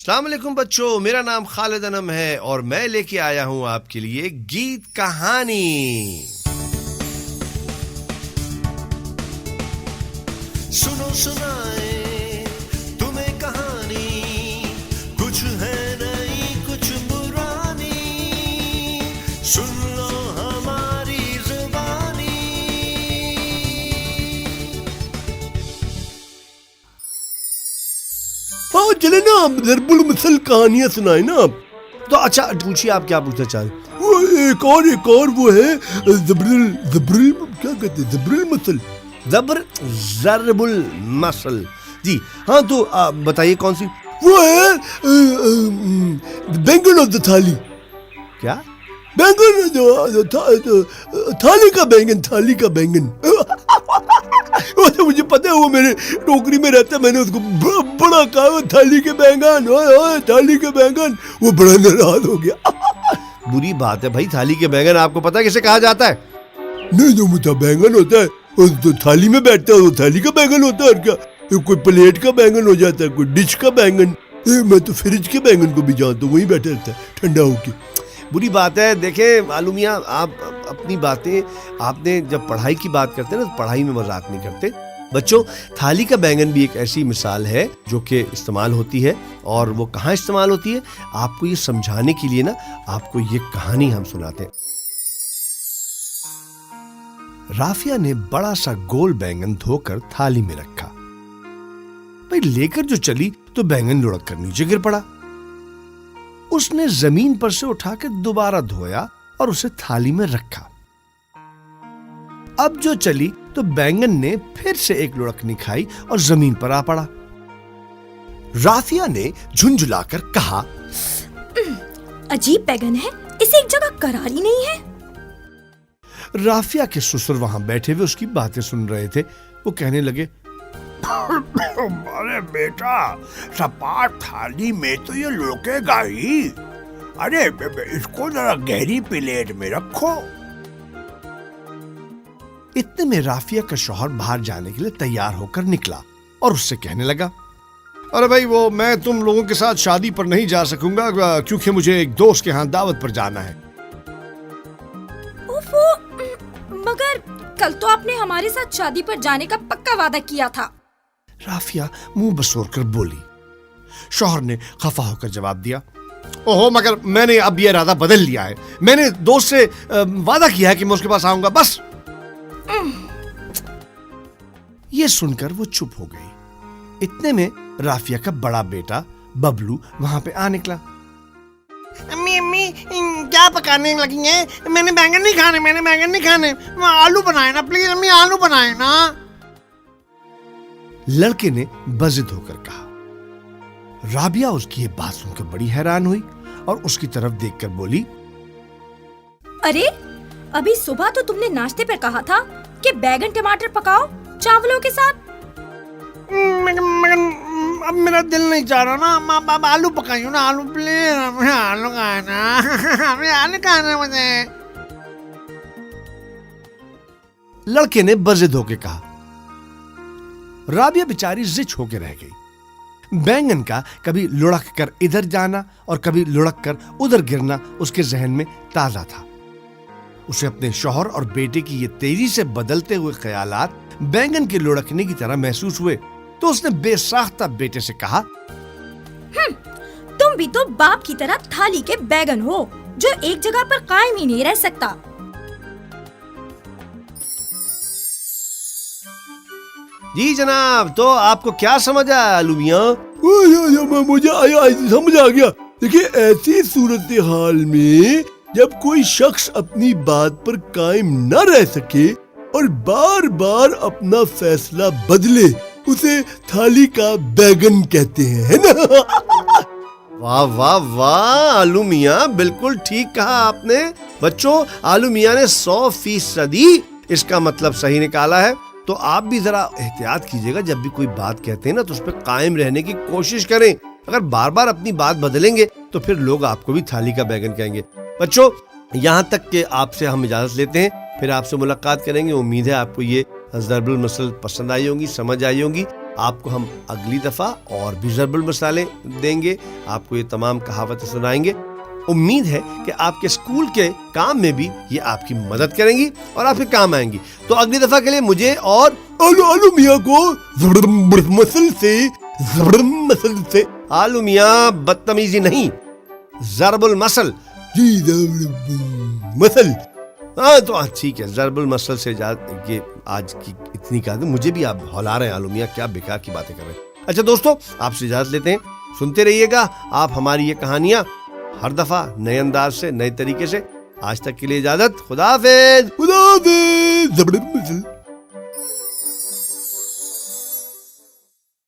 السلام علیکم بچوں، میرا نام خالد انم ہے اور میں لے کے آیا ہوں آپ کے لیے گیت کہانی۔ سنو سنائے تمہیں کہانی، کچھ ہے نئی کچھ پرانی، سن لو ہماری زبانی۔ ہاں چلے نا، ضرب المثل کہانیاں سنائے نا آپ۔ تو اچھا پوچھیے، آپ کیا پوچھنا چاہ رہے ہیں؟ وہ ایک اور وہ ہے کیا کہتے ہیں، ضرب المثل، ضرب المثل۔ جی ہاں، تو بتائیے کون سی؟ وہ ہے بینگن آف دا تھالی۔ کیا؟ بینگن تھالی کا بینگن مجھے پتا ہے، وہ میرے ٹوکری میں رہتا ہے، میں نے اس کو بڑا کہا تھالی کے بینگن، وہ بڑا ناراض ہو گیا۔ بری بات ہے بھائی، تھالی کے بینگن آپ کو پتا ہے کسے کہا جاتا ہے؟ نہیں، جو مجھے بینگن ہوتا ہے تو تھالی میں بیٹھتا ہے، وہ تھالی کا بینگن ہوتا ہے، اور کیا کوئی پلیٹ کا بینگن ہو جاتا ہے، کوئی ڈش کا بینگن۔ میں تو فریج کے بینگن کو بھی جانتا ہوں، وہیں بیٹھا رہتا ہے ٹھنڈا ہو کے۔ بری بات ہے۔ دیکھیں معلوم میاں، آپ اپنی باتیں، آپ نے جب پڑھائی کی بات کرتے ہیں نا، تو پڑھائی میں مذاق نہیں کرتے۔ بچوں، تھالی کا بینگن بھی ایک ایسی مثال ہے جو کہ استعمال ہوتی ہے، اور وہ کہاں استعمال ہوتی ہے آپ کو یہ سمجھانے کے لیے نا، آپ کو یہ کہانی ہم سناتے ہیں۔ رافیہ نے بڑا سا گول بینگن دھو کر تھالی میں رکھا۔ بھئی لے کر جو چلی تو بینگن لڑک کر نیچے گر پڑا۔ اس نے زمین پر سے اٹھا کے دوبارہ دھویا اور اسے تھالی میں رکھا۔ اب جو چلی تو بینگن نے پھر سے ایک لڑکنی کھائی اور زمین پر آ پڑا۔ رافیہ نے جھنجھلا کر کہا، عجیب بینگن ہے، اسے ایک جگہ قرار ہی نہیں ہے۔ رافیہ کے سسر وہاں بیٹھے ہوئے اس کی باتیں سن رہے تھے۔ وہ کہنے لگے، ارے بیٹا، سپاٹ تھالی میں تو یہ لڑکے گا ہی، ارے اس کو ذرا گہری پلیٹ میں رکھو۔ اتنے میں رافیہ کا شوہر باہر جانے کے لیے تیار ہو کر نکلا اور اس سے کہنے لگا، ارے بھائی، وہ میں تم لوگوں کے ساتھ شادی پر نہیں جا سکوں گا، کیونکہ مجھے ایک دوست کے ہاں دعوت پر جانا ہے۔ مگر کل تو آپ نے ہمارے ساتھ شادی پر جانے کا پکا وعدہ کیا تھا۔ رافیہ منہ بسور کر بولی۔ شوہر نے خفا ہو کر جواب دیا، اوہو، مگر میں نے اب یہ ارادہ بدل لیا ہے، میں نے دوست سے وعدہ کیا ہے کہ میں اس کے پاس آؤں گا، بس۔ یہ سن کر وہ چپ ہو گئی۔ اتنے میں رافیہ کا بڑا بیٹا ببلو وہاں پہ آ نکلا۔ امی کیا پکانے لگی ہیں؟ میں نے بینگن نہیں کھانے، آلو بنائے نا پلیز امی، آلو بنائے نا۔ لڑکے نے بضد ہو کر کہا۔ رابیہ اس کی یہ بات سن کر بڑی حیران ہوئی اور اس کی طرف دیکھ کر بولی، ارے ابھی صبح تو تم نے ناشتے پر کہا تھا کہ بیگن ٹماٹر پکاؤ چاولوں کے ساتھ۔ مگر اب میرا دل نہیں چاہ رہا نا، آلو پکائیو نا، آلو پلیز، آلو کھانا، آلو کھانا مجھے۔ لڑکے نے بضد ہو کے کہا۔ رابیہ بیچاری زچ ہو کے رہ گئی۔ بینگن کا کبھی لڑک کر ادھر جانا اور کبھی لڑک کر ادھر گرنا اس کے ذہن میں تازہ تھا۔ اسے اپنے شوہر اور بیٹے کی یہ تیزی سے بدلتے ہوئے خیالات بینگن کے لڑکنے کی طرح محسوس ہوئے، تو اس نے بے ساختہ بیٹے سے کہا، تم بھی تو باپ کی طرح تھالی کے بیگن ہو جو ایک جگہ پر قائم ہی نہیں رہ سکتا۔ جی جناب، تو آپ کو کیا سمجھ آیا آلو میاں؟ مجھے سمجھ آ گیا۔ دیکھیے، ایسی صورتحال میں جب کوئی شخص اپنی بات پر قائم نہ رہ سکے اور بار بار اپنا فیصلہ بدلے، اسے تھالی کا بیگن کہتے ہیں، ہے نا؟ واہ واہ واہ آلو میاں، بالکل ٹھیک کہا آپ نے۔ بچوں، آلو میاں نے 100% اس کا مطلب صحیح نکالا ہے۔ تو آپ بھی ذرا احتیاط کیجئے گا، جب بھی کوئی بات کہتے ہیں نا تو اس پہ قائم رہنے کی کوشش کریں۔ اگر بار بار اپنی بات بدلیں گے تو پھر لوگ آپ کو بھی تھالی کا بیگن کہیں گے۔ بچوں، یہاں تک کہ آپ سے ہم اجازت لیتے ہیں، پھر آپ سے ملاقات کریں گے۔ امید ہے آپ کو یہ ضرب المثل پسند آئی ہوگی، سمجھ آئی ہوگی۔ آپ کو ہم اگلی دفعہ اور بھی ضرب المثالیں دیں گے، آپ کو یہ تمام کہاوتیں سنائیں گے. امید ہے کہ آپ کے اسکول کے کام میں بھی یہ آپ کی مدد کریں گی اور آپ کے کام آئیں گی. تو اگلی دفعہ کے لیے مجھے اور آلو میاں کو مسل سے آلو میاں بدتمیزی نہیں، ضرب المثل. جی مسل. ہاں تو ٹھیک ہے، ضرب المثل سے یہ آج کی اتنی کہا. مجھے بھی آپ ہلا رہے ہیں آلو میاں، کیا بیکار کی باتیں کر رہے ہیں. اچھا دوستو، آپ سے اجازت لیتے ہیں. سنتے رہیے گا آپ ہماری یہ کہانیاں ہر دفعہ نئے انداز سے، نئے طریقے سے. آج تک کے لیے اجازت. خدا حافظ. خدا حافظ.